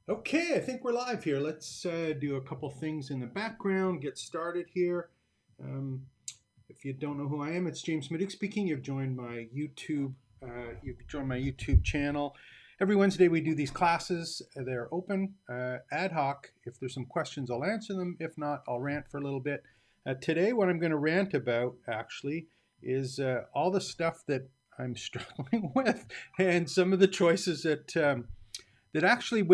Okay, I think we're live here. Let's do a couple things in the background, get started here. Um, if you don't know who I am, it's James Middick speaking. You've joined my YouTube channel. Every Wednesday we do these classes. They're open, ad hoc. If there's some questions, I'll answer them. If not, I'll rant for a little bit. Today, what I'm going to rant about actually is all the stuff that I'm struggling with and some of the choices that actually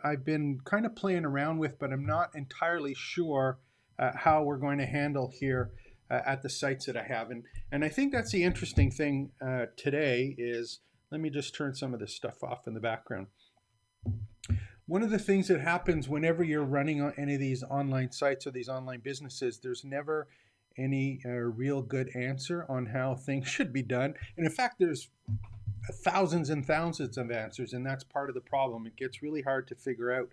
I've been kind of playing around with, but I'm not entirely sure how we're going to handle here at the sites that I have. And I think that's the interesting thing today is, let me just turn some of this stuff off in the background. One of the things that happens whenever you're running on any of these online sites or these online businesses, there's never any real good answer on how things should be done. And in fact, there's thousands and thousands of answers, and that's part of the problem. It gets really hard to figure out,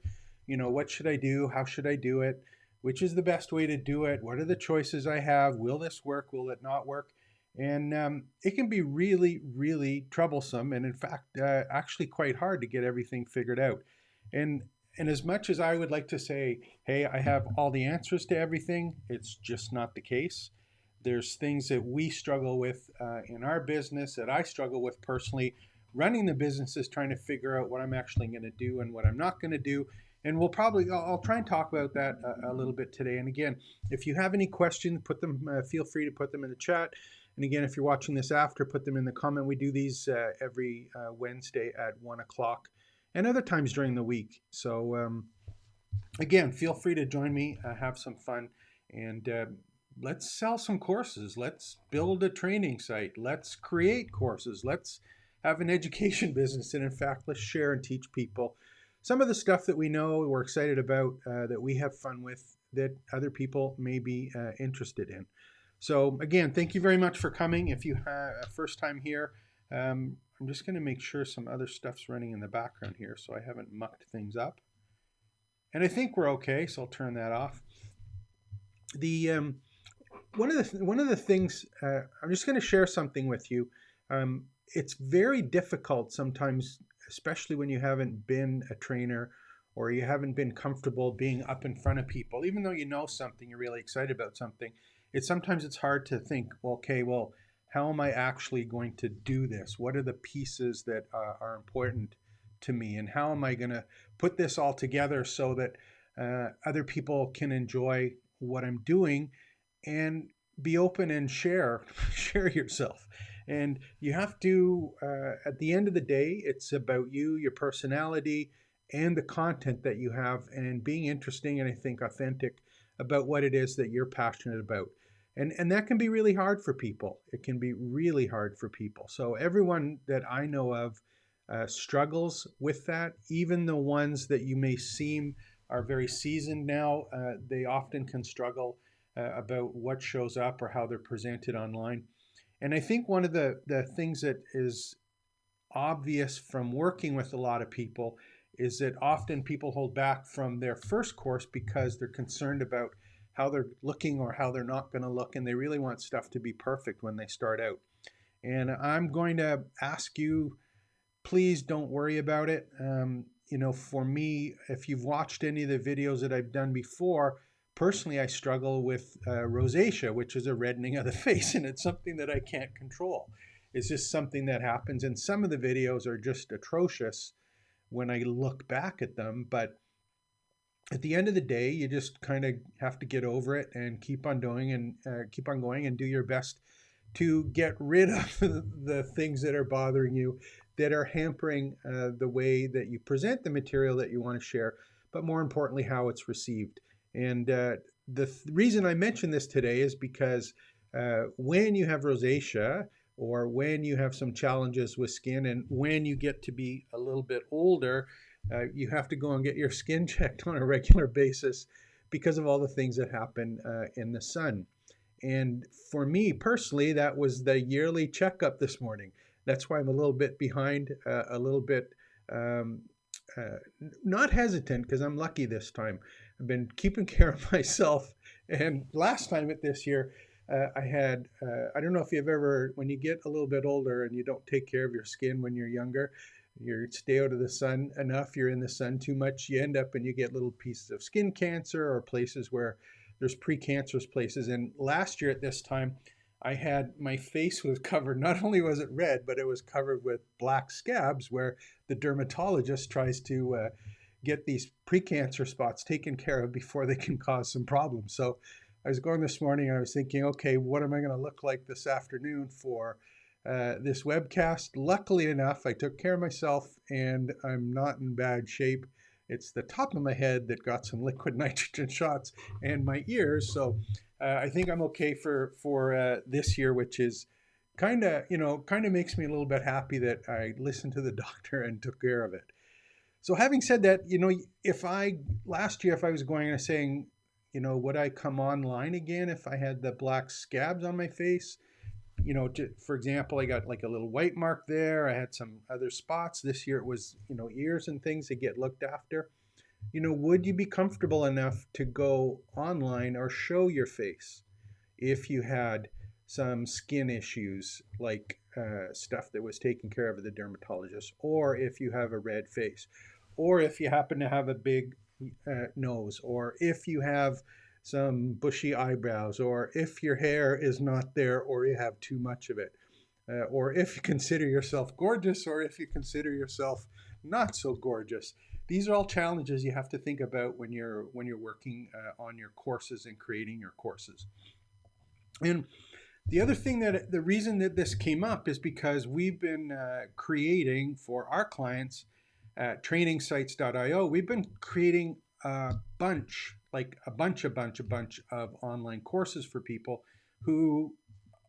what should I do? How should I do it? Which is the best way to do it? What are the choices I have? Will this work? Will it not work? And it can be really, really troublesome, and in fact, actually quite hard to get everything figured out. And and as much as I would like to say, hey, I have all the answers to everything, it's just not the case. There's things that we struggle with in our business, that I struggle with personally. Running the business is trying to figure out what I'm actually going to do and what I'm not going to do. And I'll try and talk about that a little bit today. And again, if you have any questions, feel free to put them in the chat. And again, if you're watching this after, put them in the comment. We do these every Wednesday at 1 o'clock and other times during the week. So again, feel free to join me, have some fun, and let's sell some courses. Let's build a training site. Let's create courses. Let's have an education business. And in fact, let's share and teach people some of the stuff that we know, we're excited about, that we have fun with, that other people may be interested in. So again, thank you very much for coming. If you have a first time here, I'm just going to make sure some other stuff's running in the background here so I haven't mucked things up. And I think we're okay, so I'll turn that off. The one of the things, I'm just going to share something with you. It's very difficult sometimes, especially when you haven't been a trainer or you haven't been comfortable being up in front of people. Even though you know something, you're really excited about something, it's hard to think, well, okay, well, how am I actually going to do this? What are the pieces that are important to me, and how am I going to put this all together so that other people can enjoy what I'm doing and be open and share share yourself. And you have to, at the end of the day, it's about you, your personality, and the content that you have, and being interesting and I think authentic about what it is that you're passionate about. And that can be really hard for people. It can be really hard for people. So everyone that I know of struggles with that. Even the ones that you may seem are very seasoned now, they often can struggle about what shows up or how they're presented online. And I think one of the things that is obvious from working with a lot of people is that often people hold back from their first course because they're concerned about how they're looking or how they're not going to look, and they really want stuff to be perfect when they start out. And I'm going to ask you, please don't worry about it. For me, if you've watched any of the videos that I've done before, personally, I struggle with rosacea, which is a reddening of the face, and it's something that I can't control. It's just something that happens, and some of the videos are just atrocious when I look back at them. But at the end of the day, you just kind of have to get over it and keep on doing and keep on going and do your best to get rid of the things that are bothering you, that are hampering the way that you present the material that you want to share, but more importantly, how it's received. And reason I mention this today is because when you have rosacea, or when you have some challenges with skin, and when you get to be a little bit older, you have to go and get your skin checked on a regular basis because of all the things that happen in the sun. And for me personally, that was the yearly checkup this morning. That's why I'm a little bit behind, a little bit uh, not hesitant, because I'm lucky this time. I've been keeping care of myself. And last time at this year, I had, I don't know if you've ever, when you get a little bit older and you don't take care of your skin when you're younger, You stay out of the sun enough, you're in the sun too much, you end up and you get little pieces of skin cancer or places where there's precancerous places. And last year at this time, I had my face was covered. Not only was it red, but it was covered with black scabs where the dermatologist tries to get these precancer spots taken care of before they can cause some problems. So I was going this morning and I was thinking, okay, what am I going to look like this afternoon for this webcast? Luckily enough, I took care of myself and I'm not in bad shape. It's the top of my head that got some liquid nitrogen shots and my ears. So I think I'm okay for this year, which is kind of, kind of makes me a little bit happy that I listened to the doctor and took care of it. So having said that, if I last year, if I was going and saying, would I come online again if I had the black scabs on my face? For example, I got like a little white mark there. I had some other spots. This year it was, ears and things that get looked after. Would you be comfortable enough to go online or show your face if you had some skin issues like stuff that was taken care of at the dermatologist, or if you have a red face, or if you happen to have a big nose, or if you have some bushy eyebrows, or if your hair is not there or you have too much of it, or if you consider yourself gorgeous or if you consider yourself not so gorgeous. These are all challenges you have to think about when you're working on your courses and creating your courses. And the other thing, that the reason that this came up is because we've been creating for our clients at trainingsites.io, we've been creating a bunch of online courses for people who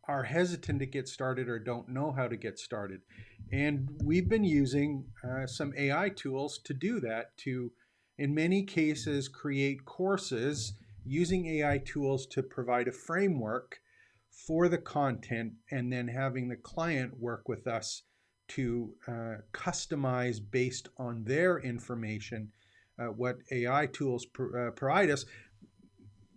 are hesitant to get started or don't know how to get started. And we've been using some AI tools to do that, to, in many cases, create courses using AI tools to provide a framework for the content, and then having the client work with us to customize based on their information what AI tools provide us.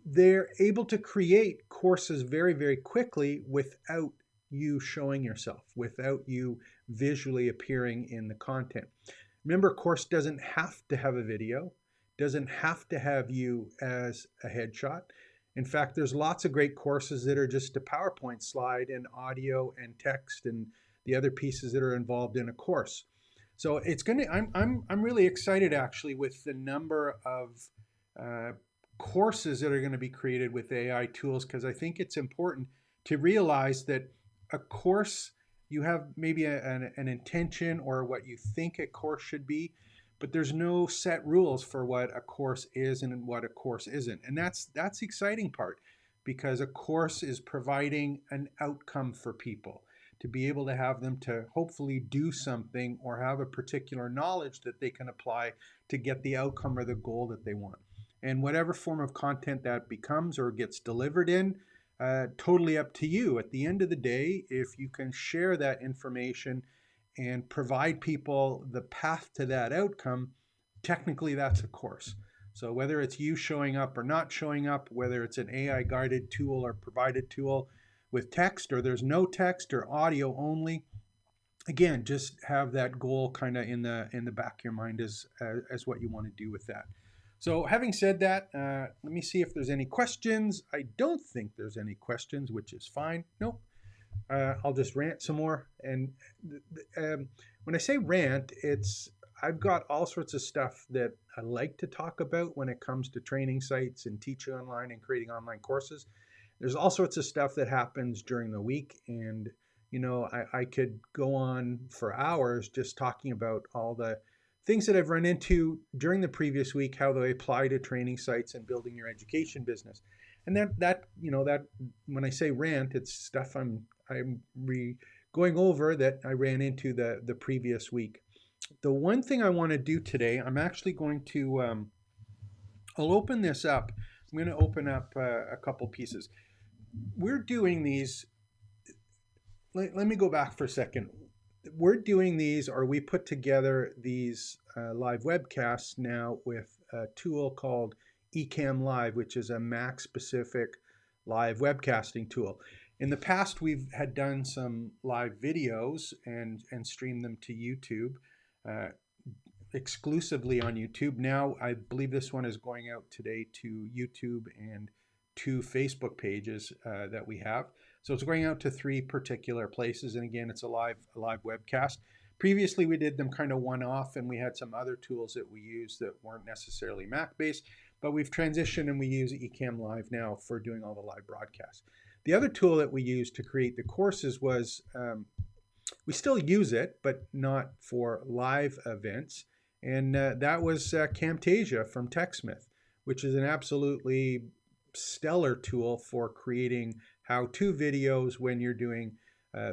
They're able to create courses very, very quickly without you showing yourself, without you visually appearing in the content. Remember, a course doesn't have to have a video, doesn't have to have you as a headshot. In fact, there's lots of great courses that are just a PowerPoint slide and audio and text and the other pieces that are involved in a course. So it's going to, I'm really excited actually with the number of courses that are going to be created with AI tools, because I think it's important to realize that a course, you have maybe an intention or what you think a course should be, but there's no set rules for what a course is and what a course isn't. And that's the exciting part, because a course is providing an outcome for people to be able to have them to hopefully do something or have a particular knowledge that they can apply to get the outcome or the goal that they want. And whatever form of content that becomes or gets delivered in, totally up to you. At the end of the day, if you can share that information and provide people the path to that outcome, technically that's a course. So whether it's you showing up or not showing up, whether it's an AI guided tool or provided tool with text, or there's no text or audio only, again, just have that goal kind of in the back of your mind as what you want to do with that. So having said that, let me see if there's any questions. I don't think there's any questions, which is fine. Nope. I'll just rant some more. And when I say rant, I've got all sorts of stuff that I like to talk about when it comes to training sites and teaching online and creating online courses. There's all sorts of stuff that happens during the week, and I could go on for hours just talking about all the things that I've run into during the previous week, how they apply to training sites and building your education business. And that when I say rant, it's stuff I'm going over that I ran into the previous week. The one thing I want to do today, I'm actually going to I'll open this up. I'm going to open up a couple pieces. We're doing these. Let me go back for a second. We're doing these, or we put together these live webcasts now with a tool called Ecamm Live, which is a Mac specific live webcasting tool. In the past, we've had done some live videos and streamed them to YouTube. exclusively on YouTube. Now, I believe this one is going out today to YouTube and 2 Facebook pages that we have. So it's going out to 3 particular places. And again, it's a live webcast. Previously, we did them kind of one-off, and we had some other tools that we used that weren't necessarily Mac-based, but we've transitioned and we use Ecamm Live now for doing all the live broadcasts. The other tool that we used to create the courses was, we still use it, but not for live events, and that was Camtasia from TechSmith, which is an absolutely stellar tool for creating how-to videos when you're doing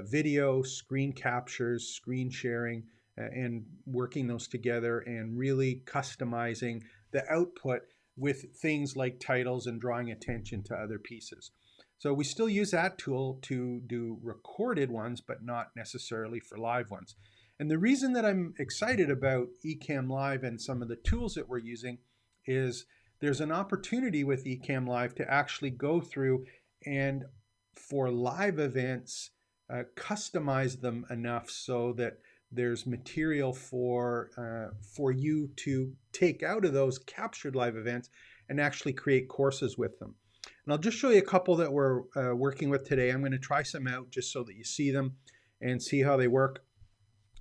video, screen captures, screen sharing, and working those together and really customizing the output with things like titles and drawing attention to other pieces. So we still use that tool to do recorded ones, but not necessarily for live ones. And the reason that I'm excited about Ecamm Live and some of the tools that we're using is there's an opportunity with Ecamm Live to actually go through and for live events, customize them enough so that there's material for you to take out of those captured live events and actually create courses with them. And I'll just show you a couple that we're working with today. I'm going to try some out just so that you see them and see how they work.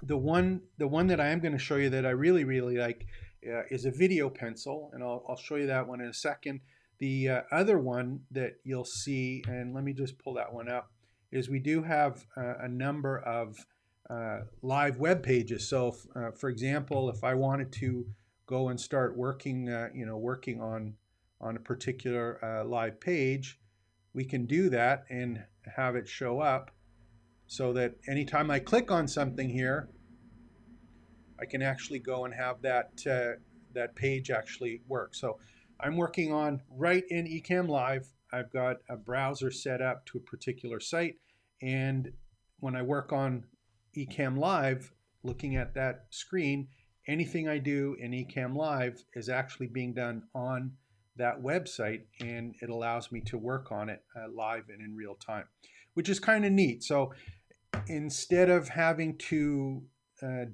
The one that I am going to show you that I really like is a video pencil, and I'll show you that one in a second. The other one that you'll see, and let me just pull that one up, is we do have a number of live web pages. So for example, if I wanted to go and start working, working on a particular live page, we can do that and have it show up so that anytime I click on something here, I can actually go and have that page actually work. So I'm working on right in Ecamm Live. I've got a browser set up to a particular site, and when I work on Ecamm Live, looking at that screen, anything I do in Ecamm Live is actually being done on that website, and it allows me to work on it live and in real time, which is kind of neat. So instead of having to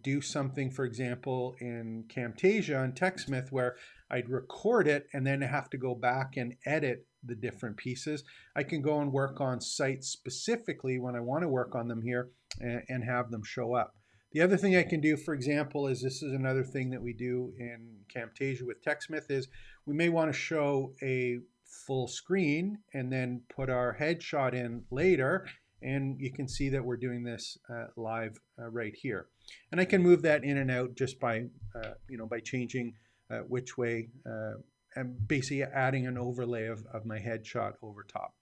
do something, for example, in Camtasia and TechSmith, where I'd record it and then have to go back and edit the different pieces, I can go and work on sites specifically when I want to work on them here and have them show up. The other thing I can do, for example, is this is another thing that we do in Camtasia with TechSmith, is we may want to show a full screen and then put our headshot in later, and you can see that we're doing this live right here. And I can move that in and out just by by changing which way and basically adding an overlay of my headshot over top.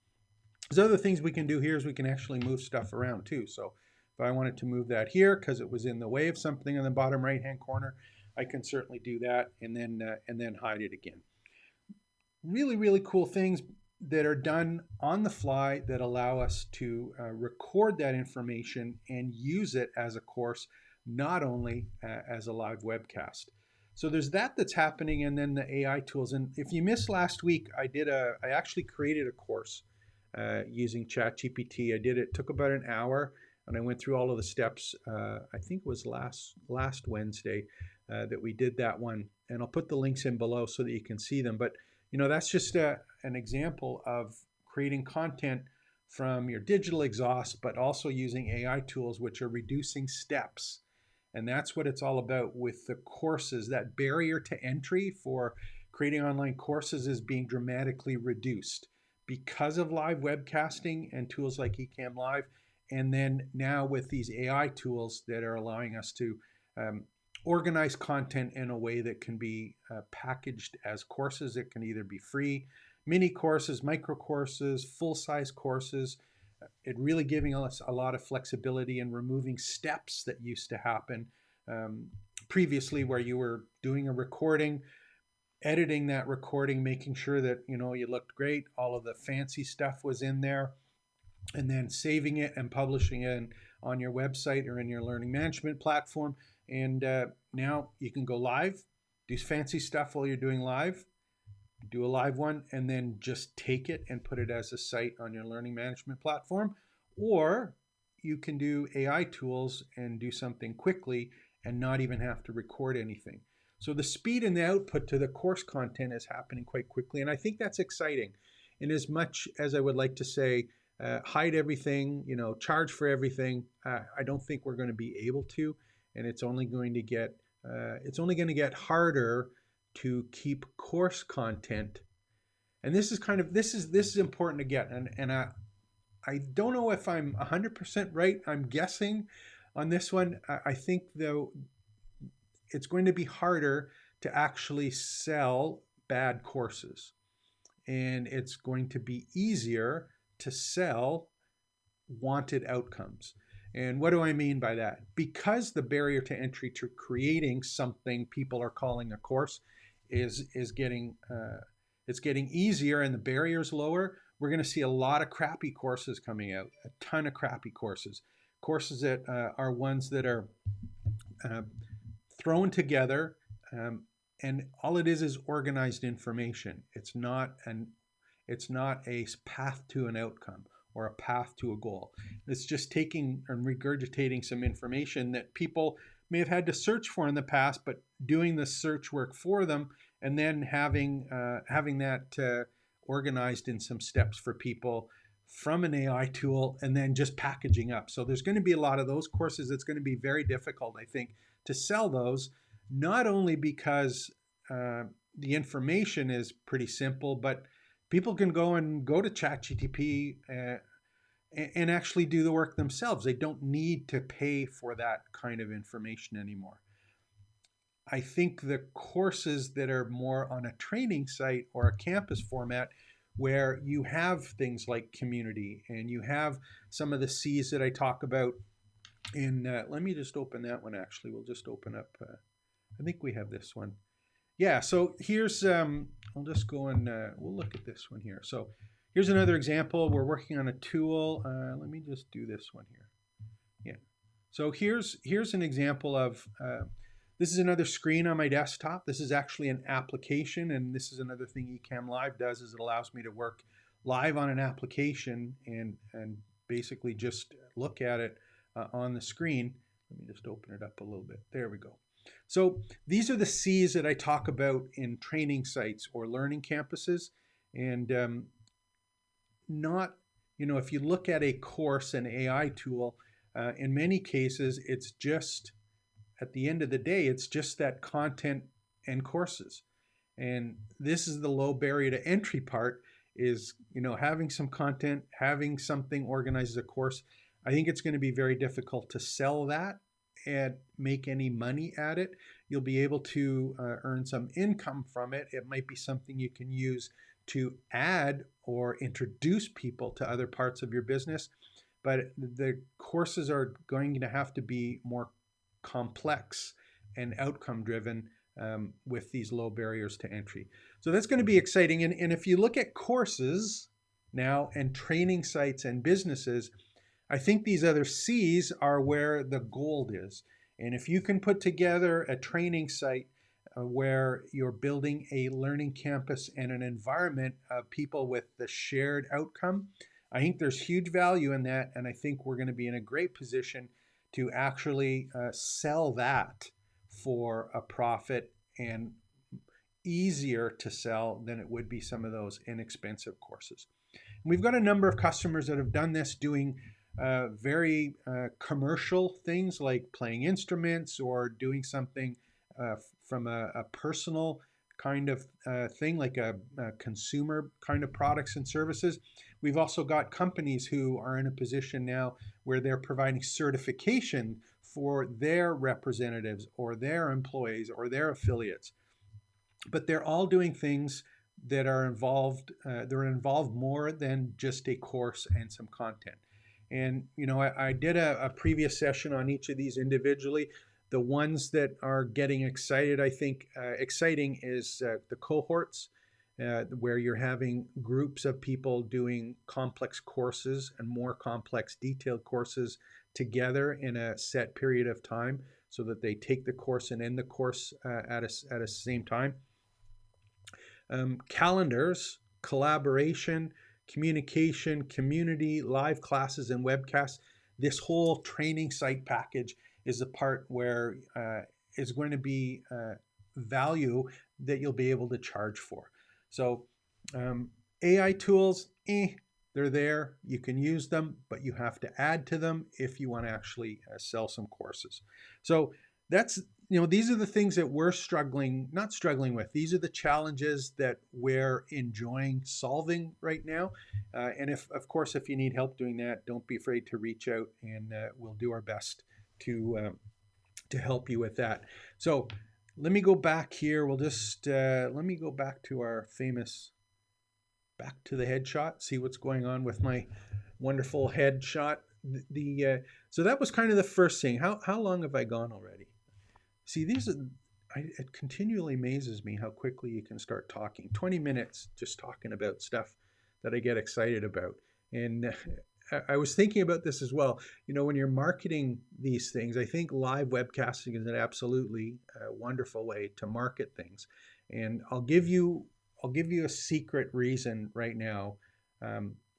There's other things we can do here is we can actually move stuff around too. So if I wanted to move that here because it was in the way of something in the bottom right hand corner, I can certainly do that and then hide it again. Really cool things that are done on the fly that allow us to record that information and use it as a course, not only as a live webcast. So there's that's happening, and then the AI tools. And if you missed last week, I actually created a course using ChatGPT. I did it, took about an hour, and I went through all of the steps. I think it was last Wednesday that we did that one, and I'll put the links in below so that you can see them. But that's just an example of creating content from your digital exhaust, but also using AI tools, which are reducing steps. And that's what it's all about with the courses. That barrier to entry for creating online courses is being dramatically reduced because of live webcasting and tools like Ecamm Live. And then now with these AI tools that are allowing us to organize content in a way that can be packaged as courses. It can either be free, mini courses, micro courses, full-size courses. It really giving us a lot of flexibility and removing steps that used to happen previously, where you were doing a recording, editing that recording, making sure that you looked great, all of the fancy stuff was in there, and then saving it and publishing it on your website or in your learning management platform. And now you can go live, do fancy stuff while you're doing live, do a live one, and then just take it and put it as a site on your learning management platform. Or you can do AI tools and do something quickly and not even have to record anything. So the speed and the output to the course content is happening quite quickly, and I think that's exciting. In as much as I would like to say, hide everything, charge for everything, I don't think we're going to be able to, and it's only going to get harder to keep course content. And this is important to get, and I don't know if I'm 100% right. I'm guessing on this one. I think though it's going to be harder to actually sell bad courses, and it's going to be easier to sell wanted outcomes. And what do I mean by that? Because the barrier to entry to creating something people are calling a course is getting it's getting easier, and the barrier is lower. We're going to see a lot of crappy courses coming out, a ton of crappy courses that are ones that are thrown together, and all it is organized information. It's not a path to an outcome or a path to a goal. It's just taking and regurgitating some information that people may have had to search for in the past, but doing the search work for them, and then having that organized in some steps for people from an AI tool, and then just packaging up. So there's going to be a lot of those courses. It's going to be very difficult, I think, to sell those, not only because the information is pretty simple, but people can go to ChatGPT and actually do the work themselves. They don't need to pay for that kind of information anymore. I think the courses that are more on a training site or a campus format, where you have things like community and you have some of the C's that I talk about in, let me just open that one actually. We'll just open up, I think we have this one. Yeah, so here's, I'll just go and we'll look at this one here. So here's another example. We're working on a tool. Let me just do this one here. Yeah. So here's an example of, this is another screen on my desktop. This is actually an application, and this is another thing Ecamm Live does, is it allows me to work live on an application and basically just look at it on the screen. Let me just open it up a little bit. There we go. So these are the C's that I talk about in training sites or learning campuses. And if you look at a course, an AI tool, in many cases, it's just, at the end of the day, it's just that content and courses. And this is the low barrier to entry part, is, having some content, having something organized as a course. I think it's going to be very difficult to sell that and make any money at it. You'll be able to earn some income from it. It might be something you can use to add or introduce people to other parts of your business. But the courses are going to have to be more complex and outcome driven with these low barriers to entry. So that's going to be exciting. And if you look at courses now and training sites and businesses, I think these other C's are where the gold is. And if you can put together a training site where you're building a learning campus and an environment of people with the shared outcome, I think there's huge value in that. And I think we're going to be in a great position to actually sell that for a profit, and easier to sell than it would be some of those inexpensive courses. And we've got a number of customers that have done this, doing very commercial things like playing instruments or doing something from a personal kind of thing, like a consumer kind of products and services. We've also got companies who are in a position now where they're providing certification for their representatives or their employees or their affiliates. But they're all doing things that are involved, they're involved more than just a course and some content. And, I did a previous session on each of these individually. The ones that are getting excited, I think, exciting is the cohorts, where you're having groups of people doing complex courses and more complex detailed courses together in a set period of time, so that they take the course and end the course at a same time. Calendars, collaboration, communication, community, live classes and webcasts. This whole training site package is the part where is going to be value that you'll be able to charge for. So AI tools, they're there. You can use them, but you have to add to them if you want to actually sell some courses. So that's, these are the things that we're not struggling with. These are the challenges that we're enjoying solving right now. And of course, if you need help doing that, don't be afraid to reach out, and we'll do our best to help you with that. So let me go back here. We'll just, let me go back to our famous, back to the headshot, see what's going on with my wonderful headshot. So that was kind of the first thing. How long have I gone already? See, it continually amazes me how quickly you can start talking. 20 minutes just talking about stuff that I get excited about. And I was thinking about this as well. When you're marketing these things, I think live webcasting is an absolutely wonderful way to market things. And I'll give you a secret reason right now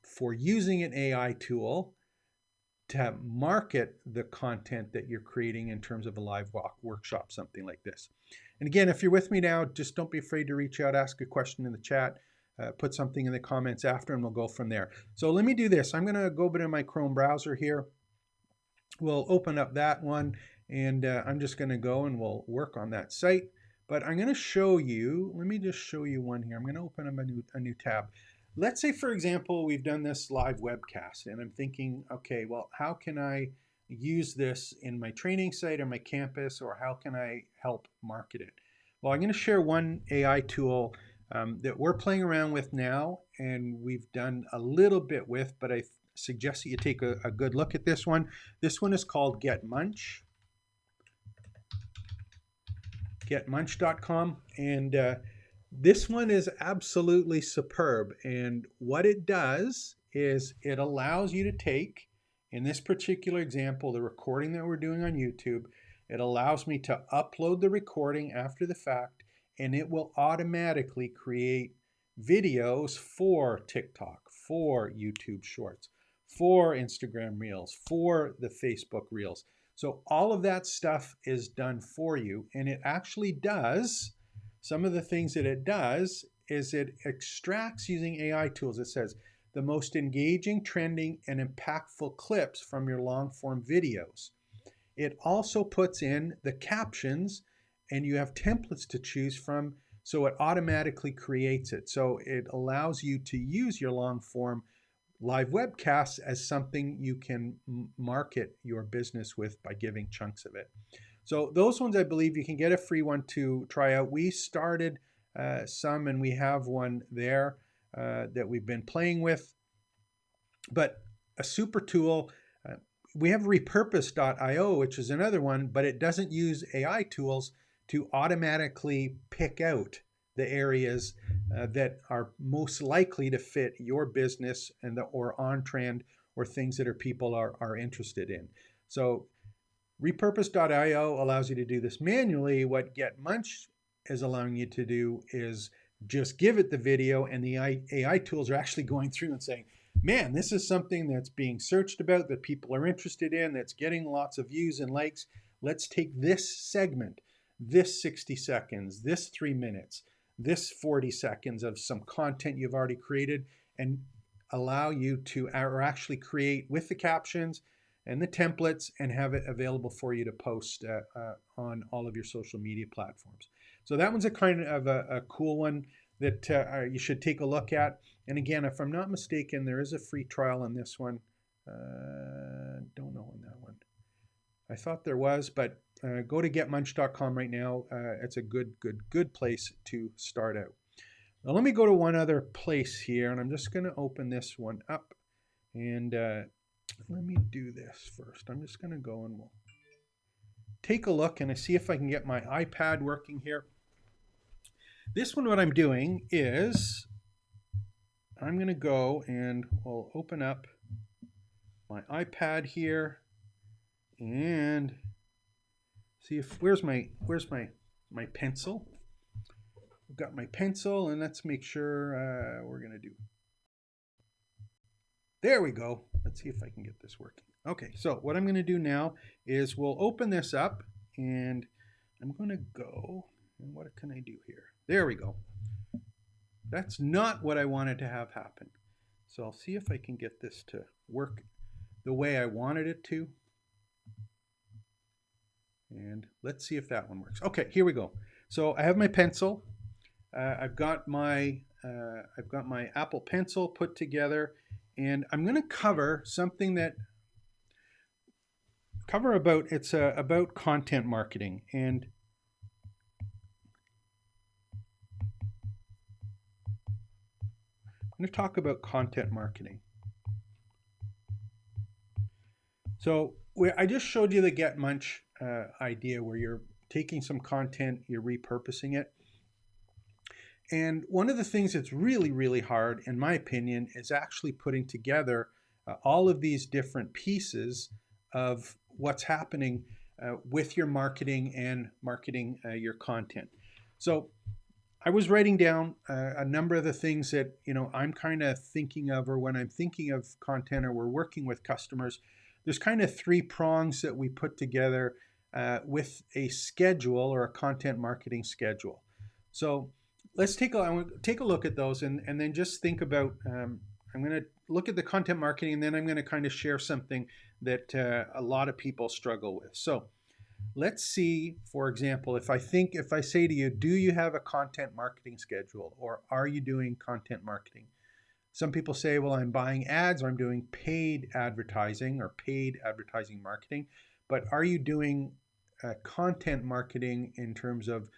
for using an AI tool to market the content that you're creating in terms of a live workshop, something like this. And again, if you're with me now, just don't be afraid to reach out, ask a question in the chat, put something in the comments after, and we'll go from there. So let me do this. I'm going to go to my Chrome browser here. We'll open up that one, and I'm just going to go and we'll work on that site. But I'm going to show you, let me just show you one here. I'm going to open up a new tab. Let's say, for example, we've done this live webcast, and I'm thinking, okay, well, how can I use this in my training site or my campus, or how can I help market it? Well, I'm going to share one AI tool that we're playing around with now, and we've done a little bit with, but I suggest that you take a good look at this one. This one is called GetMunch. GetMunch.com, and this one is absolutely superb. And what it does is it allows you to take, in this particular example, the recording that we're doing on YouTube, it allows me to upload the recording after the fact, and it will automatically create videos for TikTok, for YouTube Shorts, for Instagram Reels, for the Facebook Reels. So all of that stuff is done for you, and it actually does, some of the things that it does is it extracts using AI tools. It says the most engaging, trending, and impactful clips from your long form videos. It also puts in the captions, and you have templates to choose from, so it automatically creates it. So it allows you to use your long form live webcasts as something you can market your business with by giving chunks of it. So those ones, I believe you can get a free one to try out. We started some, and we have one there that we've been playing with. But a super tool, we have repurpose.io, which is another one, but it doesn't use AI tools to automatically pick out the areas that are most likely to fit your business and or on trend, or things that people are interested in. So repurpose.io allows you to do this manually. What GetMunch is allowing you to do is just give it the video, and the AI tools are actually going through and saying, man, this is something that's being searched about, that people are interested in, that's getting lots of views and likes. Let's take this segment, this 60 seconds, this 3 minutes, this 40 seconds of some content you've already created, and allow you to actually create with the captions and the templates, and have it available for you to post on all of your social media platforms. So that one's a kind of a cool one that you should take a look at. And again, if I'm not mistaken, there is a free trial on this one. Don't know on that one. I thought there was, but go to getmunch.com right now. It's a good place to start out. Now let me go to one other place here, and I'm just going to open this one up, and let me do this first. I'm just going to go and we'll take a look and see if I can get my iPad working here. This one, what I'm doing is I'm going to go and we'll open up my iPad here and see if where's my pencil. I've got my pencil, and let's make sure we're going to do. There we go. Let's see if I can get this working. Okay, so what I'm going to do now is we'll open this up, and I'm going to go, and what can I do here? There we go. That's not what I wanted to have happen. So I'll see if I can get this to work the way I wanted it to. And let's see if that one works. Okay, here we go. So I have my pencil. I've got my Apple Pencil put together, and I'm going to cover something that it's about content marketing, and I'm going to talk about content marketing. So I just showed you the Get Munch idea, where you're taking some content, you're repurposing it. And one of the things that's really, really hard, in my opinion, is actually putting together all of these different pieces of what's happening with your marketing and marketing your content. So I was writing down a number of the things that I'm kind of thinking of, or when I'm thinking of content or we're working with customers, there's kind of three prongs that we put together with a schedule, or a content marketing schedule. So let's take a look at those, and then just think about, I'm going to look at the content marketing, and then I'm going to kind of share something that a lot of people struggle with. So let's see, for example, if I say to you, do you have a content marketing schedule, or are you doing content marketing? Some people say, well, I'm buying ads, or I'm doing paid advertising, or paid advertising marketing. But are you doing content marketing in terms of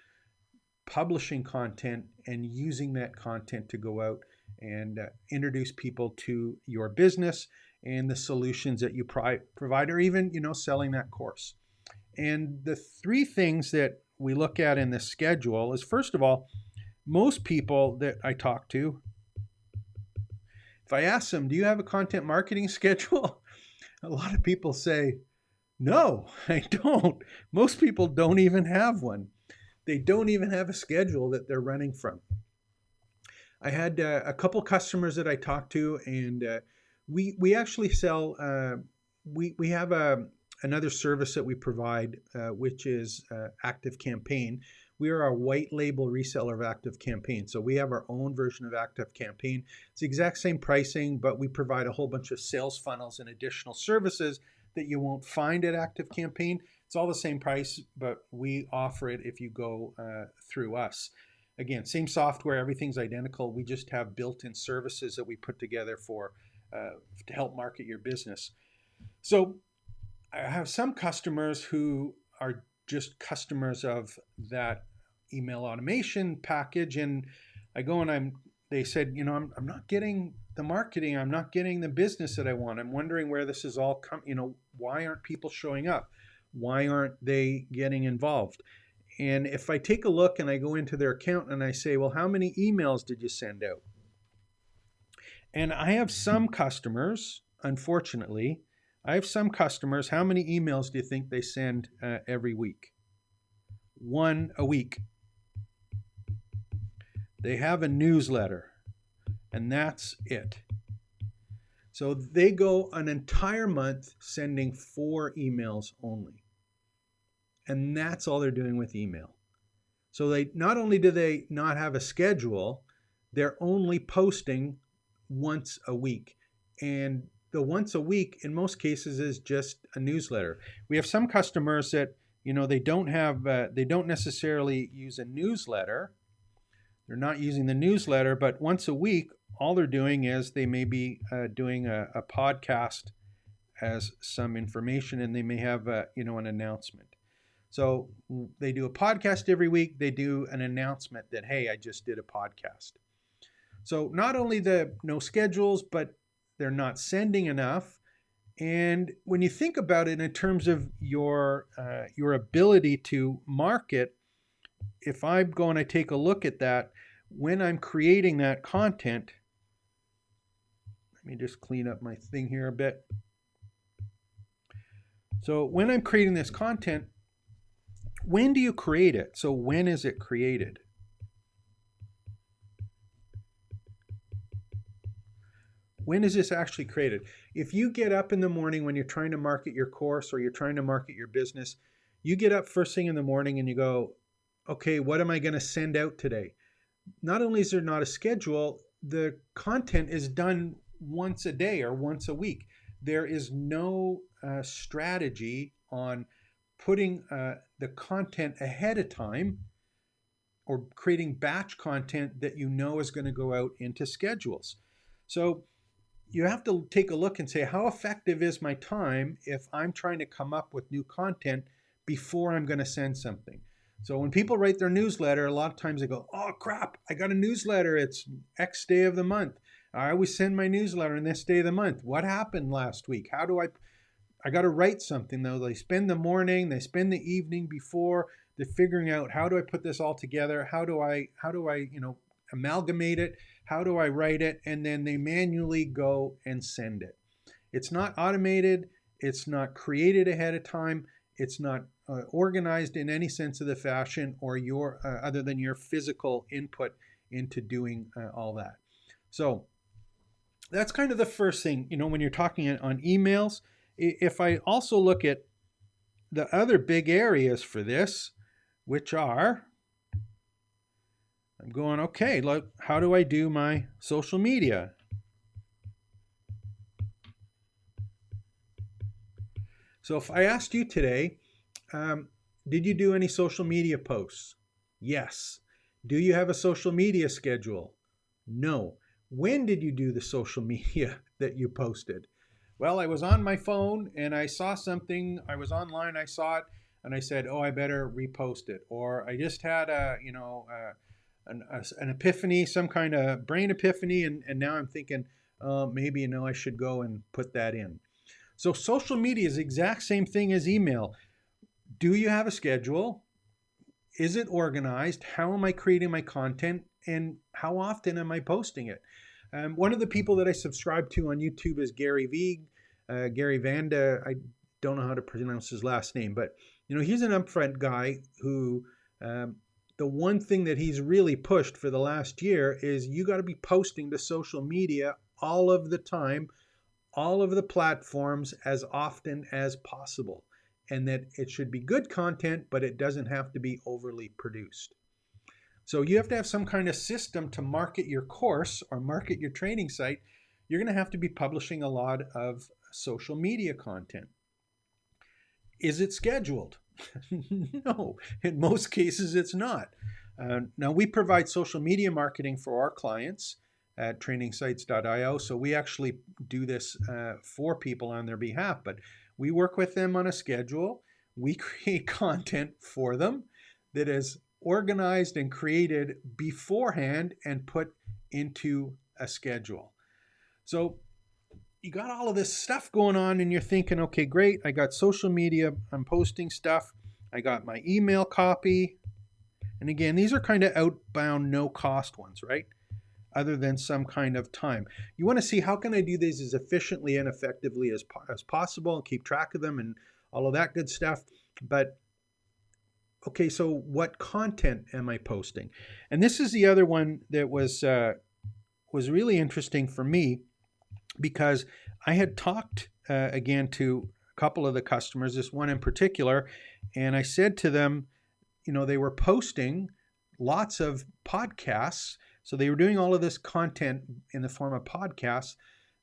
publishing content and using that content to go out and introduce people to your business and the solutions that you provide, or even selling that course? And the three things that we look at in this schedule is, first of all, most people that I talk to, if I ask them, do you have a content marketing schedule? A lot of people say, no, I don't. Most people don't even have one. They don't even have a schedule that they're running from. I had a couple customers that I talked to, and we actually sell, we have another service that we provide, which is ActiveCampaign. We are a white label reseller of ActiveCampaign. So we have our own version of ActiveCampaign. It's the exact same pricing, but we provide a whole bunch of sales funnels and additional services that you won't find at ActiveCampaign. It's all the same price, but we offer it if you go through us. Again, same software, everything's identical. We just have built-in services that we put together to help market your business. So I have some customers who are just customers of that email automation package, and I go and they said, I'm not getting the marketing, I'm not getting the business that I want. I'm wondering where this is all why aren't people showing up? Why aren't they getting involved? And if I take a look and I go into their account and I say, well, how many emails did you send out? And I have some customers, unfortunately, how many emails do you think they send every week? One a week. They have a newsletter, and that's it. So they go an entire month sending 4 emails only. And that's all they're doing with email. So they not only do they not have a schedule, they're only posting once a week. And the once a week in most cases is just a newsletter. We have some customers that they don't necessarily use a newsletter. They're not using the newsletter, but once a week, all they're doing is they may be doing a podcast as some information, and they may have an announcement. So they do a podcast every week. They do an announcement that, hey, I just did a podcast. So not only no schedules, but they're not sending enough. And when you think about it in terms of your ability to market, if I go and I take a look at that, when I'm creating that content, let me just clean up my thing here a bit. So when I'm creating this content, when do you create it? So when is it created? when is this actually created? If you get up in the morning when you're trying to market your course or you're trying to market your business, you get up first thing in the morning and you go, okay, what am I going to send out today? Not only is there not a schedule, the content is done once a day or once a week. There is no strategy on putting the content ahead of time or creating batch content that you know is going to go out into schedules. So you have to take a look and say, how effective is my time if I'm trying to come up with new content before I'm going to send something? So when people write their newsletter, a lot of times they go, oh crap, I got a newsletter. It's X day of the month. I always send my newsletter on this day of the month. What happened last week? How do I got to write something though. They spend the morning, they spend the evening before, they're figuring out, how do I put this all together? How do I, amalgamate it? How do I write it? And then they manually go and send it. It's not automated. It's not created ahead of time. It's not organized in any sense of the fashion or your other than your physical input into doing all that. So that's kind of the first thing, when you're talking on emails. If I also look at the other big areas for this, which are, I'm going, okay, look, how do I do my social media? So if I asked you today, did you do any social media posts? Yes. Do you have a social media schedule? No. When did you do the social media that you posted? Well, I was on my phone and I saw something. I was online, I saw it, and I said, oh, I better repost it. Or I just had an epiphany, some kind of brain epiphany, and now I'm thinking, maybe, I should go and put that in. So social media is the exact same thing as email. Do you have a schedule? Is it organized? How am I creating my content? And how often am I posting it? One of the people that I subscribe to on YouTube is Gary Vee, Gary Vanda. I don't know how to pronounce his last name, but he's an upfront guy who the one thing that he's really pushed for the last year is you got to be posting to social media all of the time, all of the platforms as often as possible, and that it should be good content, but it doesn't have to be overly produced. So you have to have some kind of system to market your course or market your training site. You're going to have to be publishing a lot of social media content. Is it scheduled? No, in most cases it's not. Now we provide social media marketing for our clients at trainingsites.io. So we actually do this for people on their behalf, but we work with them on a schedule. We create content for them that is organized and created beforehand and put into a schedule. So you got all of this stuff going on and you're thinking, okay, great. I got social media. I'm posting stuff. I got my email copy. And again, these are kind of outbound, no cost ones, right? Other than some kind of time. You want to see, how can I do these as efficiently and effectively as possible and keep track of them and all of that good stuff. But okay, so what content am I posting? And this is the other one that was really interesting for me, because I had talked again to a couple of the customers, this one in particular, and I said to them, they were posting lots of podcasts. So they were doing all of this content in the form of podcasts.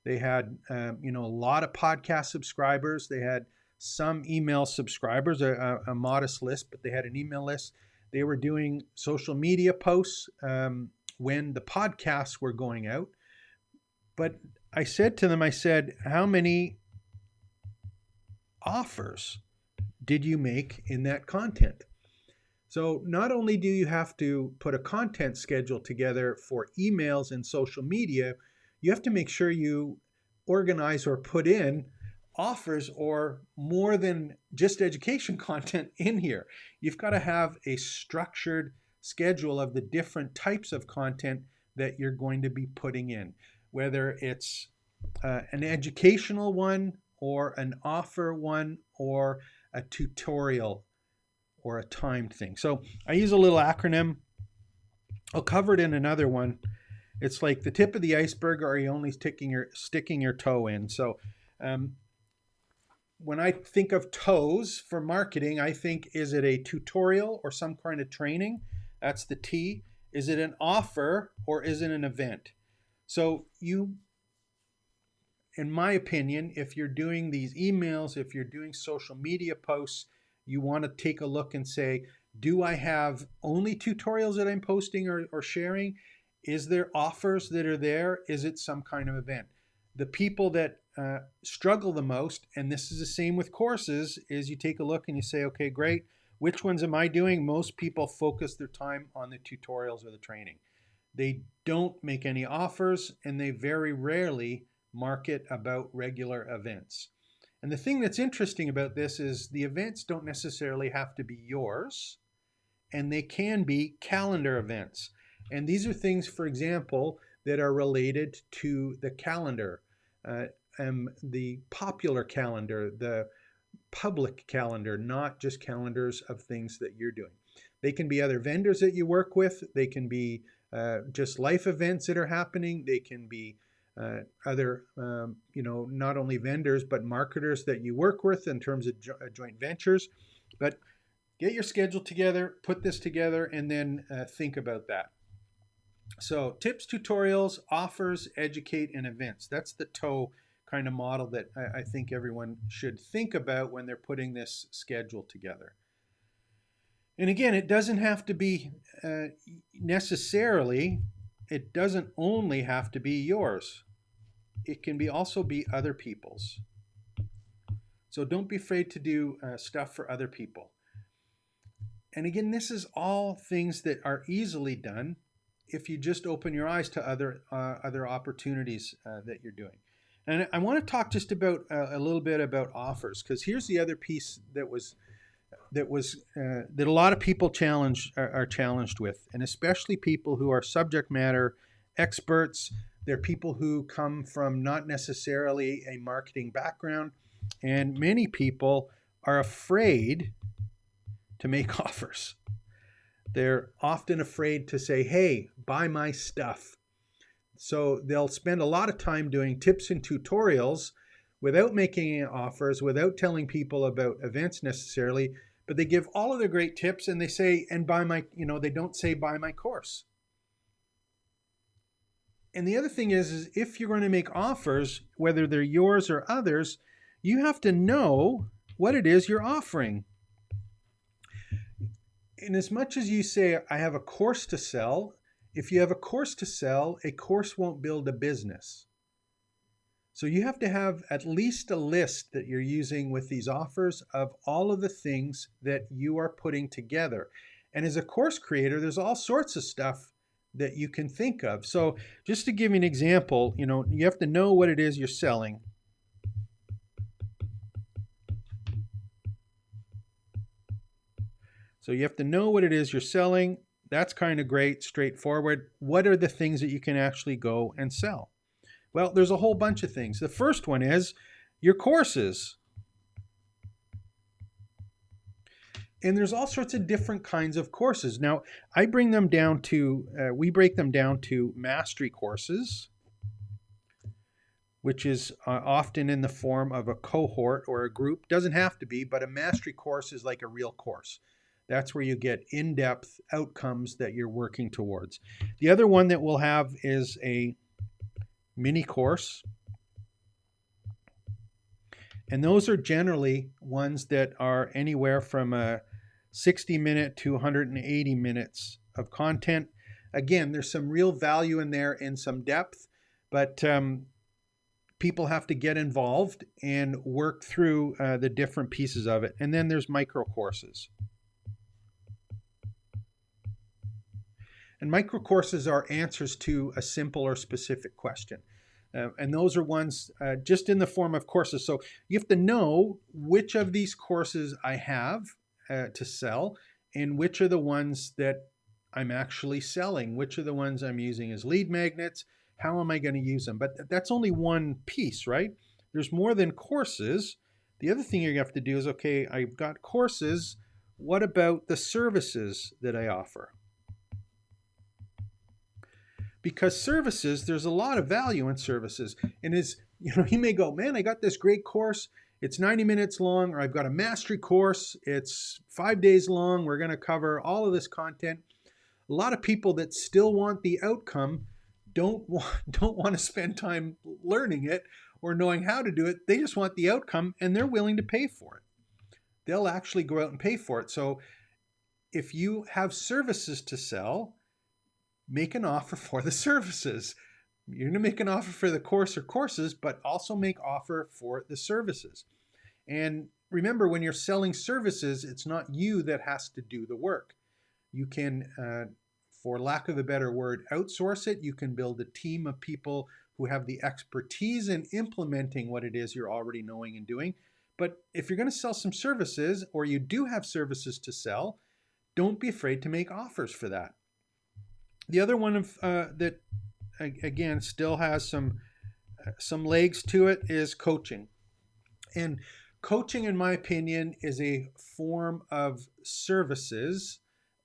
They had, a lot of podcast subscribers. They had some email subscribers, a modest list, but they had an email list. They were doing social media posts when the podcasts were going out. But I said to them, how many offers did you make in that content? So not only do you have to put a content schedule together for emails and social media, you have to make sure you organize or put in offers or more than just education content in here. You've got to have a structured schedule of the different types of content that you're going to be putting in, whether it's an educational one or an offer one or a tutorial or a timed thing. So I use a little acronym. I'll cover it in another one. It's like the tip of the iceberg, or are you only sticking your toe in? So um, when I think of toes for marketing, I think, is it a tutorial or some kind of training? That's the T. Is it an offer or is it an event? So you, in my opinion, if you're doing these emails, if you're doing social media posts, you want to take a look and say, do I have only tutorials that I'm posting or sharing? Is there offers that are there? Is it some kind of event? The people that struggle the most, and this is the same with courses, is you take a look and you say, okay, great. Which ones am I doing? Most people focus their time on the tutorials or the training. They don't make any offers, and they very rarely market about regular events. And the thing that's interesting about this is the events don't necessarily have to be yours, and they can be calendar events. And these are things, for example, that are related to the calendar, the popular calendar, the public calendar, not just calendars of things that you're doing. They can be other vendors that you work with. They can be just life events that are happening. They can be other, not only vendors, but marketers that you work with in terms of joint ventures. But get your schedule together, put this together, and then think about that. So tips, tutorials, offers, educate, and events. That's the TOE kind of model that I think everyone should think about when they're putting this schedule together. And again, it doesn't have to be necessarily, it doesn't only have to be yours. It can also be other people's. So don't be afraid to do stuff for other people. And again, this is all things that are easily done if you just open your eyes to other opportunities that you're doing. And I want to talk just about a little bit about offers, because here's the other piece that a lot of people are challenged with, and especially people who are subject matter experts. They're people who come from not necessarily a marketing background, and many people are afraid to make offers. They're often afraid to say, hey, buy my stuff. So they'll spend a lot of time doing tips and tutorials without making any offers, without telling people about events necessarily, but they give all of their great tips and they say, and buy my, they don't say buy my course. And the other thing is if you're going to make offers, whether they're yours or others, you have to know what it is you're offering. And as much as you say, I have a course to sell, if you have a course to sell, a course won't build a business. So you have to have at least a list that you're using with these offers of all of the things that you are putting together. And as a course creator, there's all sorts of stuff that you can think of. So just to give you an example, you have to know what it is you're selling. So you have to know what it is you're selling. That's kind of great, straightforward. What are the things that you can actually go and sell? Well, there's a whole bunch of things. The first one is your courses. And there's all sorts of different kinds of courses. Now, we break them down to mastery courses, which is often in the form of a cohort or a group. Doesn't have to be, but a mastery course is like a real course. That's where you get in-depth outcomes that you're working towards. The other one that we'll have is a mini course. And those are generally ones that are anywhere from a 60-minute to 180 minutes of content. Again, there's some real value in there and some depth, but people have to get involved and work through the different pieces of it. And then there's micro courses. And micro courses are answers to a simple or specific question. And those are ones just in the form of courses. So you have to know which of these courses I have to sell and which are the ones that I'm actually selling, which are the ones I'm using as lead magnets, how am I going to use them? But that's only one piece, right? There's more than courses. The other thing you have to do is, okay, I've got courses. What about the services that I offer? Because services, there's a lot of value in services. And you may go, man, I got this great course. It's 90 minutes long, or I've got a mastery course. It's 5 days long. We're going to cover all of this content. A lot of people that still want the outcome don't want to spend time learning it or knowing how to do it. They just want the outcome, and they're willing to pay for it. They'll actually go out and pay for it. So if you have services to sell, make an offer for the services. You're going to make an offer for the course or courses, but also make offer for the services. And remember, when you're selling services, it's not you that has to do the work. You can, for lack of a better word, outsource it. You can build a team of people who have the expertise in implementing what it is you're already knowing and doing. But if you're going to sell some services, or you do have services to sell, don't be afraid to make offers for that. The other one that, again, still has some legs to it is coaching. And coaching, in my opinion, is a form of services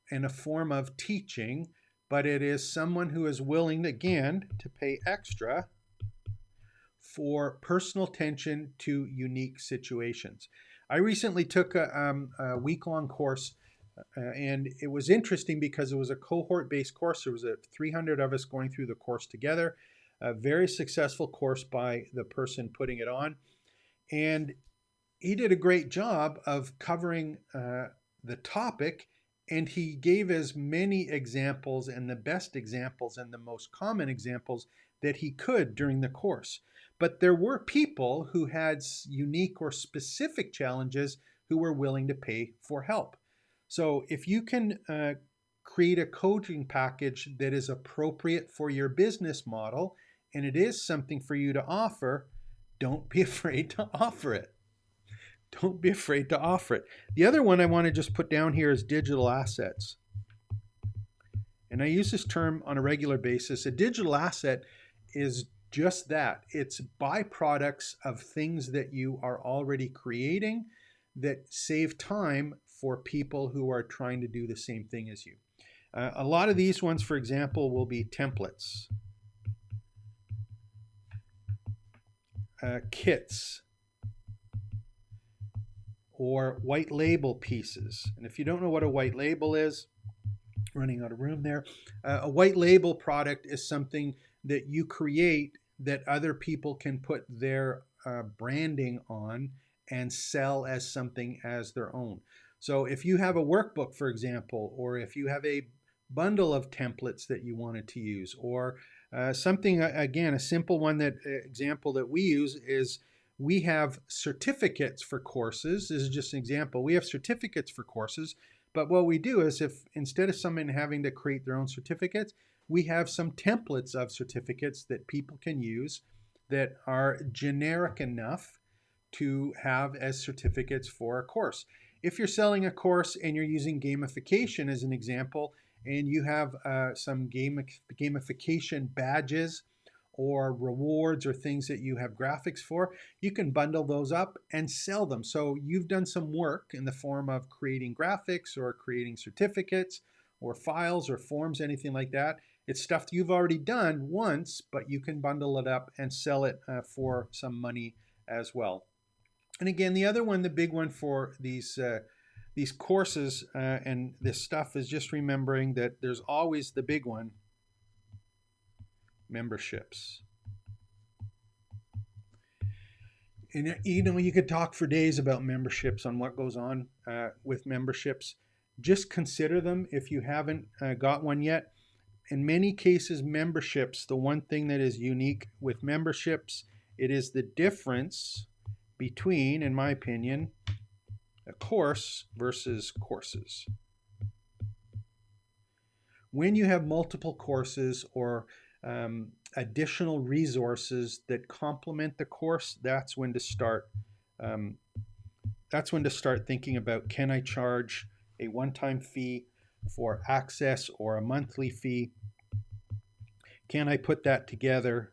and a form of teaching, but it is someone who is willing, again, to pay extra for personal attention to unique situations. I recently took a week-long course, and it was interesting because it was a cohort-based course. There was 300 of us going through the course together. A very successful course by the person putting it on. And he did a great job of covering the topic, and he gave as many examples and the best examples and the most common examples that he could during the course. But there were people who had unique or specific challenges who were willing to pay for help. So if you can create a coaching package that is appropriate for your business model, and it is something for you to offer, don't be afraid to offer it. Don't be afraid to offer it. The other one I want to just put down here is digital assets. And I use this term on a regular basis. A digital asset is just that. It's byproducts of things that you are already creating that save time for people who are trying to do the same thing as you. A lot of these ones, for example, will be templates, kits, or white label pieces. And if you don't know what a white label is, running out of room there, a white label product is something that you create that other people can put their branding on and sell as something as their own. So if you have a workbook, for example, or if you have a bundle of templates that you wanted to use, or something, again, a simple one example that we use is we have certificates for courses. This is just an example. We have certificates for courses, but what we do is, if instead of someone having to create their own certificates, we have some templates of certificates that people can use that are generic enough to have as certificates for a course. If you're selling a course and you're using gamification as an example, and you have some gamification badges or rewards or things that you have graphics for, you can bundle those up and sell them. So you've done some work in the form of creating graphics or creating certificates or files or forms, anything like that. It's stuff you've already done once, but you can bundle it up and sell it for some money as well. And again, the other one, the big one for these courses and this stuff is just remembering that there's always the big one, memberships. And you could talk for days about memberships, on what goes on with memberships. Just consider them if you haven't got one yet. In many cases, memberships, the one thing that is unique with memberships, it is the difference between, in my opinion, a course versus courses. When you have multiple courses or additional resources that complement the course, that's when to start. That's when to start thinking about, can I charge a one-time fee for access or a monthly fee? Can I put that together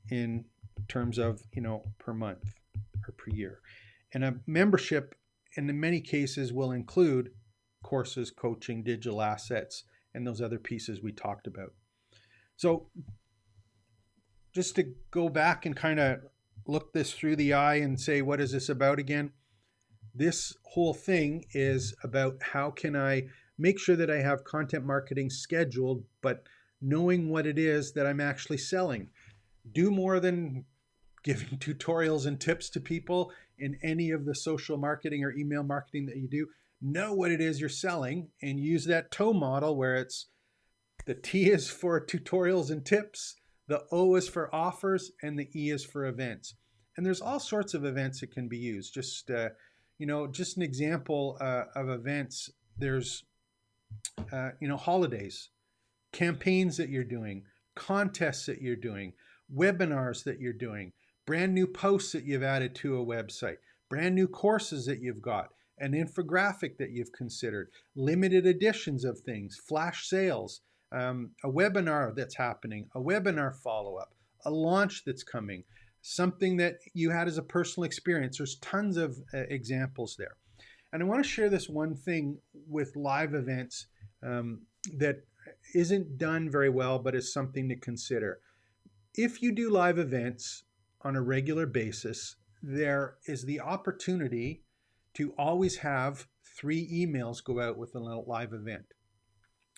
in terms of, per month or per year? And a membership, in many cases, will include courses, coaching, digital assets, and those other pieces we talked about. So just to go back and kind of look this through the eye and say, what is this about again? This whole thing is about how can I make sure that I have content marketing scheduled, but knowing what it is that I'm actually selling. Do more than giving tutorials and tips to people in any of the social marketing or email marketing that you do. Know what it is you're selling and use that TOE model where it's the T is for tutorials and tips, the O is for offers, and the E is for events. And there's all sorts of events that can be used. Just just an example of events. There's holidays, campaigns that you're doing, contests that you're doing, webinars that you're doing, brand new posts that you've added to a website, brand new courses that you've got, an infographic that you've considered, limited editions of things, flash sales, a webinar that's happening, a webinar follow-up, a launch that's coming, something that you had as a personal experience. There's tons of examples there. And I want to share this one thing with live events that isn't done very well, but is something to consider. If you do live events on a regular basis, there is the opportunity to always have 3 emails go out with a live event.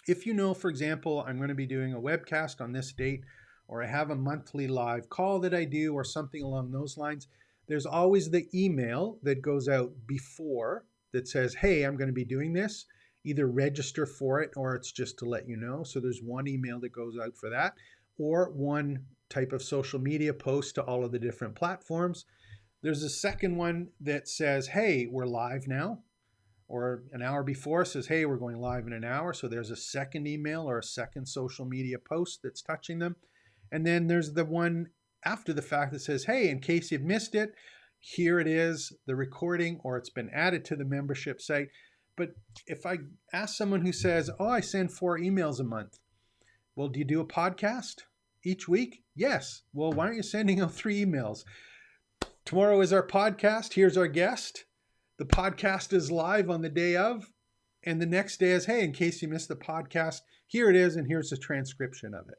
If you know, for example, I'm going to be doing a webcast on this date, or I have a monthly live call that I do, or something along those lines, there's always the email that goes out before that says, hey, I'm going to be doing this. Either register for it or it's just to let you know. So there's one email that goes out for that, or one type of social media post to all of the different platforms. There's a second one that says, hey, we're live now, or an hour before says, hey, we're going live in an hour. So there's a second email or a second social media post that's touching them. And then there's the one after the fact that says, hey, in case you've missed it, here it is, the recording, or it's been added to the membership site. But if I ask someone who says, oh, I send 4 emails a month. Well, do you do a podcast each week? Yes. Well, why aren't you sending out 3 emails? Tomorrow is our podcast. Here's our guest. The podcast is live on the day of. And the next day is, hey, in case you missed the podcast, here it is, and here's a transcription of it.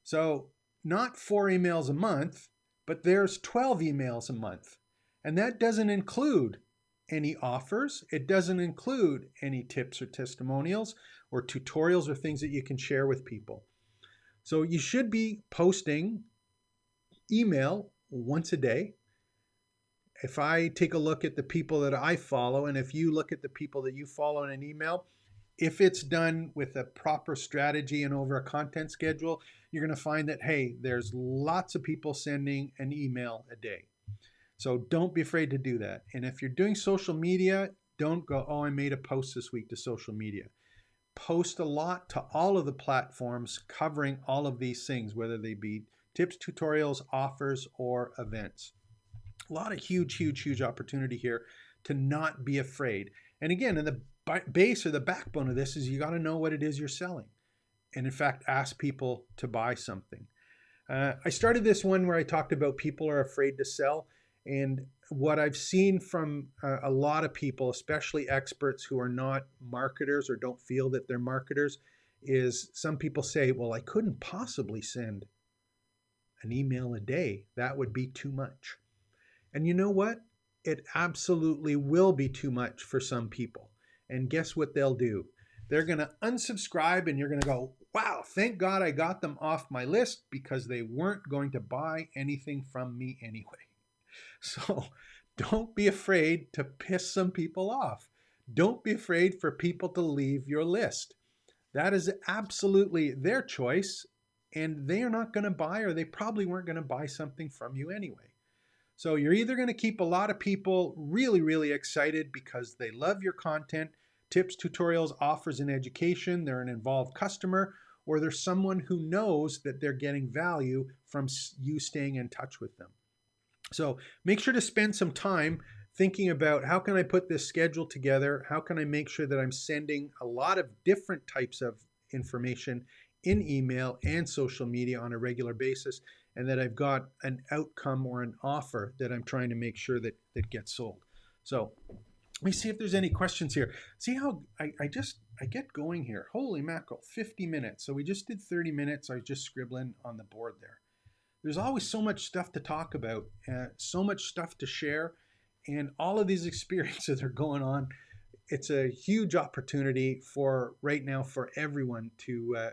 So not 4 emails a month, but there's 12 emails a month. And that doesn't include any offers. It doesn't include any tips or testimonials or tutorials or things that you can share with people. So you should be posting email once a day. If I take a look at the people that I follow, and if you look at the people that you follow in an email, if it's done with a proper strategy and over a content schedule, you're going to find that, hey, there's lots of people sending an email a day. So don't be afraid to do that. And if you're doing social media, don't go, oh, I made a post this week to social media. Post a lot to all of the platforms covering all of these things, whether they be tips, tutorials, offers, or events. A lot of huge opportunity here to not be afraid. And again, in the base or the backbone of this is you got to know what it is you're selling. And in fact, ask people to buy something. I started this one where I talked about people are afraid to sell. And what I've seen from a lot of people, especially experts who are not marketers or don't feel that they're marketers, is some people say, well, I couldn't possibly send an email a day. That would be too much. And you know what? It absolutely will be too much for some people. And guess what they'll do? They're going to unsubscribe and you're going to go, wow, thank God I got them off my list because they weren't going to buy anything from me anyway. So don't be afraid to piss some people off. Don't be afraid for people to leave your list. That is absolutely their choice, and they are not going to buy, or they probably weren't going to buy something from you anyway. So you're either going to keep a lot of people really excited because they love your content, tips, tutorials, offers, and education. They're an involved customer, or there's someone who knows that they're getting value from you staying in touch with them. So make sure to spend some time thinking about how can I put this schedule together? How can I make sure that I'm sending a lot of different types of information in email and social media on a regular basis, and that I've got an outcome or an offer that I'm trying to make sure that gets sold. So Let me see if there's any questions here. See how I get going here. Holy mackerel, 50 minutes. So we just did 30 minutes. I was just scribbling on the board there. There's always so much stuff to talk about, so much stuff to share, and all of these experiences are going on. It's a huge opportunity for right now for everyone to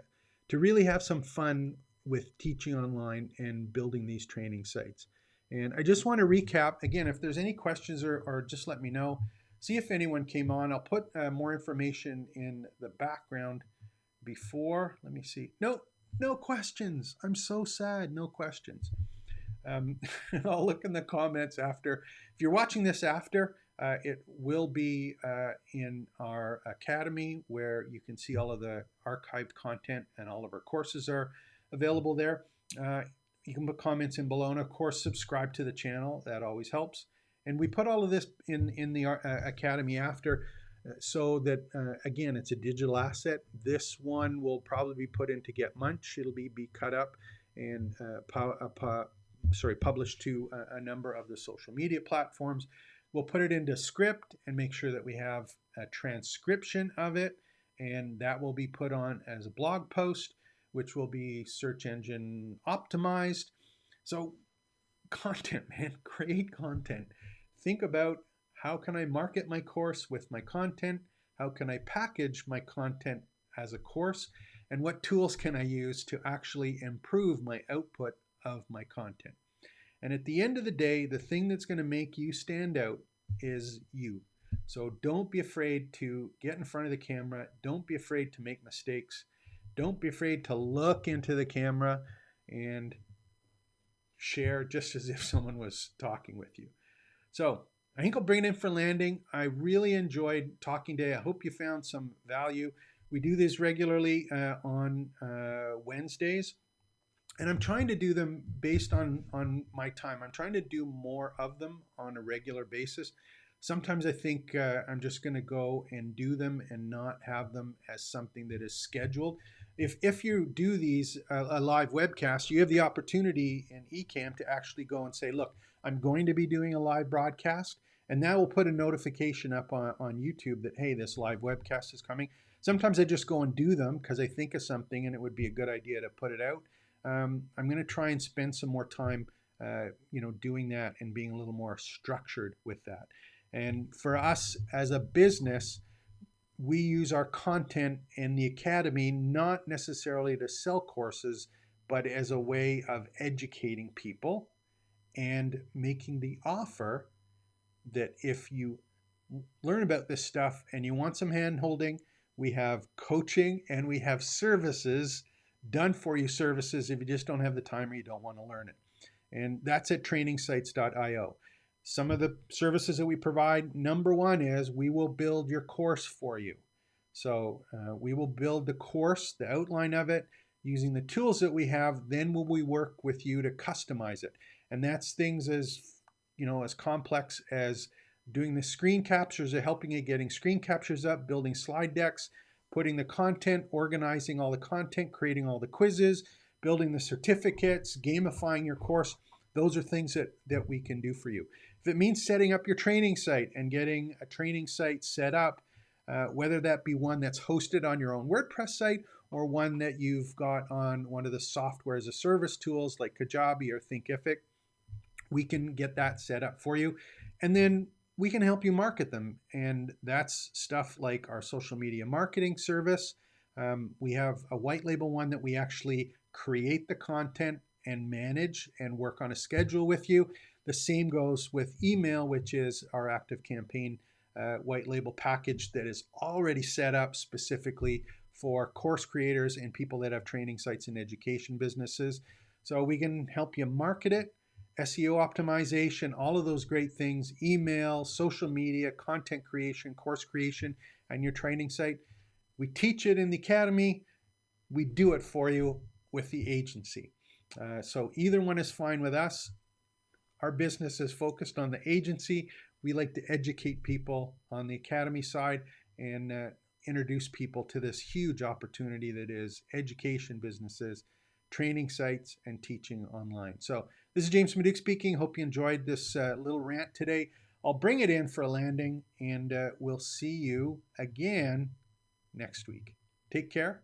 really have some fun with teaching online and building these training sites. And I just want to recap again. If there's any questions or just let me know. See if anyone came on. I'll put more information in the background before. Let me see. No questions. I'm so sad. No questions. I'll look in the comments after. If you're watching this after, it will be in our academy where you can see all of the archived content and all of our courses are available there. You can put comments in below, and of course subscribe to the channel. That always helps. And we put all of this in the academy after, so that again, it's a digital asset. This one will probably be put into Get Munch. It'll be cut up and published to a number of the social media platforms. We'll put it into Script and make sure that we have a transcription of it, and that will be put on as a blog post, which will be search engine optimized. So content, man, create content. Think about, how can I market my course with my content? How can I package my content as a course? And what tools can I use to actually improve my output of my content? And at the end of the day, the thing that's going to make you stand out is you. So don't be afraid to get in front of the camera. Don't be afraid to make mistakes. Don't be afraid to look into the camera and share just as if someone was talking with you. So I think I'll bring it in for landing. I really enjoyed talking today. I hope you found some value. We do these regularly on Wednesdays, and I'm trying to do them based on my time. I'm trying to do more of them on a regular basis. Sometimes I think I'm just going to go and do them and not have them as something that is scheduled. If you do these a live webcast, you have the opportunity in Ecamm to actually go and say, look, I'm going to be doing a live broadcast, and that will put a notification up on YouTube that, hey, this live webcast is coming. Sometimes I just go and do them because I think of something and it would be a good idea to put it out. I'm going to try and spend some more time doing that and being a little more structured with that. And for us as a business, we use our content in the academy not necessarily to sell courses, but as a way of educating people and making the offer that if you learn about this stuff and you want some hand holding, we have coaching and we have services, done for you services if you just don't have the time or you don't want to learn it. And that's at trainingsites.io. Some of the services that we provide, number one is we will build your course for you. So we will build the course, the outline of it, using the tools that we have. Then will we work with you to customize it. And that's things as complex as doing the screen captures, or helping you getting screen captures up, building slide decks, putting the content, organizing all the content, creating all the quizzes, building the certificates, gamifying your course. Those are things that we can do for you. If it means setting up your training site and getting a training site set up, whether that be one that's hosted on your own WordPress site or one that you've got on one of the software as a service tools like Kajabi or Thinkific, we can get that set up for you. And then we can help you market them. And that's stuff like our social media marketing service. We have a white label one that we actually create the content and manage and work on a schedule with you. The same goes with email, which is our ActiveCampaign white label package that is already set up specifically for course creators and people that have training sites and education businesses. So we can help you market it, SEO optimization, all of those great things, email, social media, content creation, course creation, and your training site. We teach it in the academy. We do it for you with the agency. So either one is fine with us. Our business is focused on the agency. We like to educate people on the academy side and introduce people to this huge opportunity that is education businesses, training sites, and teaching online. So this is James Maduch speaking. Hope you enjoyed this little rant today. I'll bring it in for a landing, and we'll see you again next week. Take care.